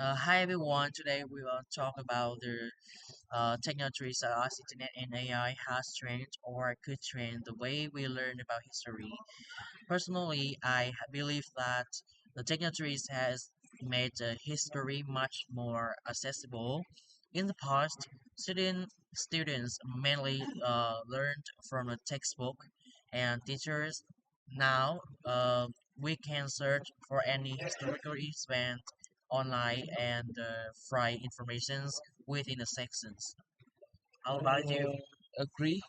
Hi everyone. Today we will talk about the technologies as internet and AI has changed or could change the way we learn about history. Personally, believe that the technologies has made history much more accessible. In the past, students mainly learned from a textbook and teachers. Now, we can search for any historical event online and find informations within the sections. How about you? Agree.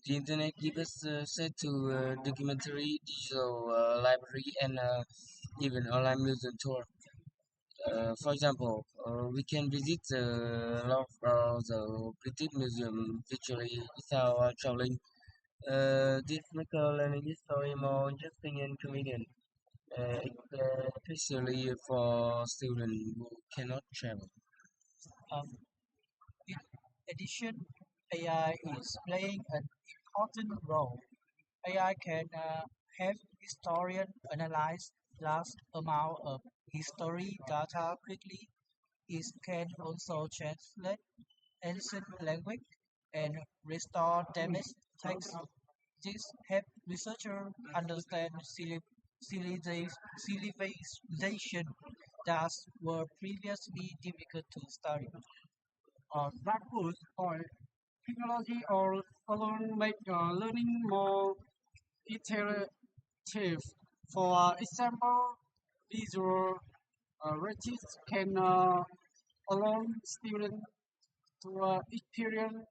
The internet gives us access to documentary, digital library, and even online museum tour. For example, we can visit the British Museum virtually without traveling. This makes learning history more interesting and convenient, especially for students who cannot travel. Um, in addition, AI is playing an important role. AI can help historians analyze large amount of history data quickly. It can also translate ancient language and restore damaged text. This helps researchers understand civilization that were previously difficult to study. That was point. Technology or alone make learning more iterative. For example, visual artists can allow students to experience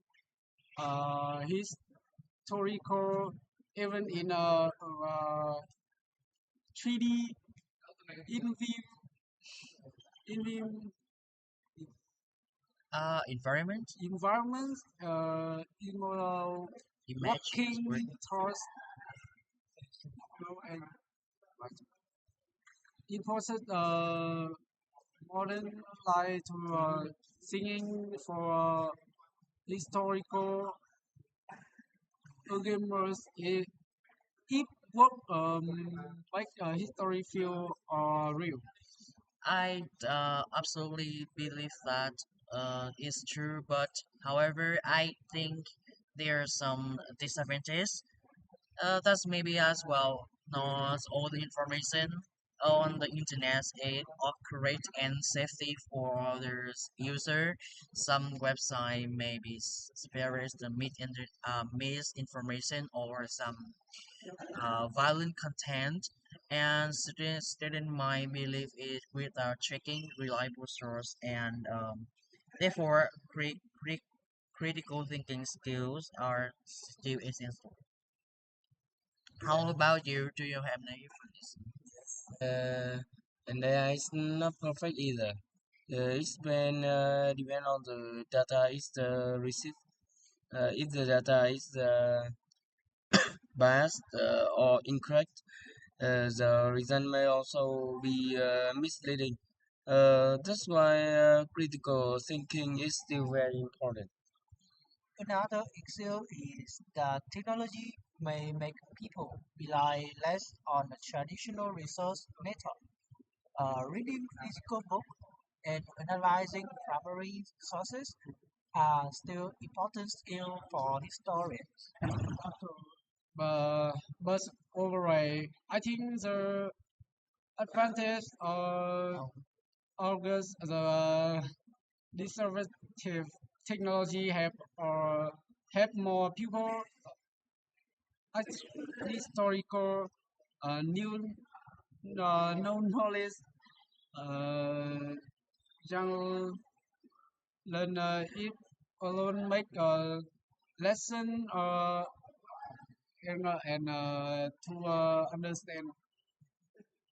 historical even in a 3D in in Environment, environments, images, walking right? towards and like important modern life to singing for historical gamers. It work make history feel real. I absolutely believe that is true, but however, I think there are some disadvantages. That's maybe as well. Not all the information on the internet is accurate and safety for others user. Some website maybe spreads the misinformation or some violent content, and student might believe it without checking reliable source, and therefore critical thinking skills are still essential. How about you? Do you have any friends? Uh, and AI is not perfect either. It's when depend on the data is received. If the data is biased or incorrect, the reason may also be misleading. That's why critical thinking is still very important. Another issue is that technology may make people rely less on the traditional research method. Reading physical book and analyzing primary sources are still important skills for historians. But overall, I think the advantage outweighs the disruptive technology have more people as historical new no knowledge uh, young learner if alone make a lesson and to understand.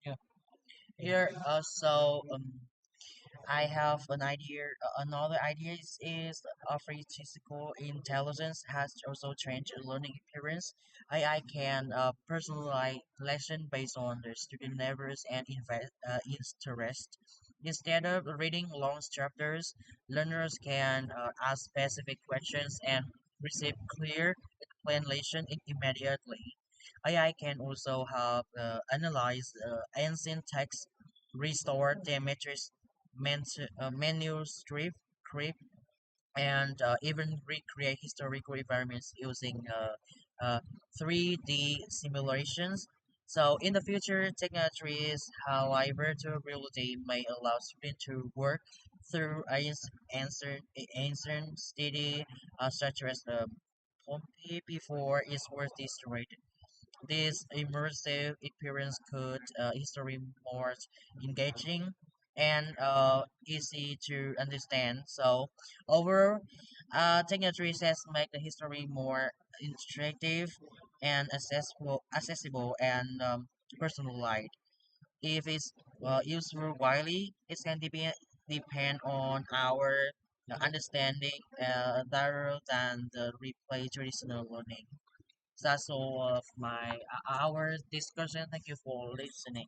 Yeah. Here, I have an idea. Another idea is artificial intelligence has also changed the learning experience. AI can personalize lesson based on the student levels and interest. Instead of reading long chapters, learners can ask specific questions and receive clear explanation immediately. AI can also help analyze ancient texts, restore damaged manuscript, and even recreate historical environments using 3D simulations. So in the future, technologies, however, to reality may allow students to work through ancient city such as Pompeii before its was destroyed. This immersive experience could history more engaging and easy to understand. So overall, technology has made the history more interactive and accessible and personalized. If it's used widely, it can depend on our understanding rather than the replay traditional learning. That's all of my our discussion. Thank you for listening.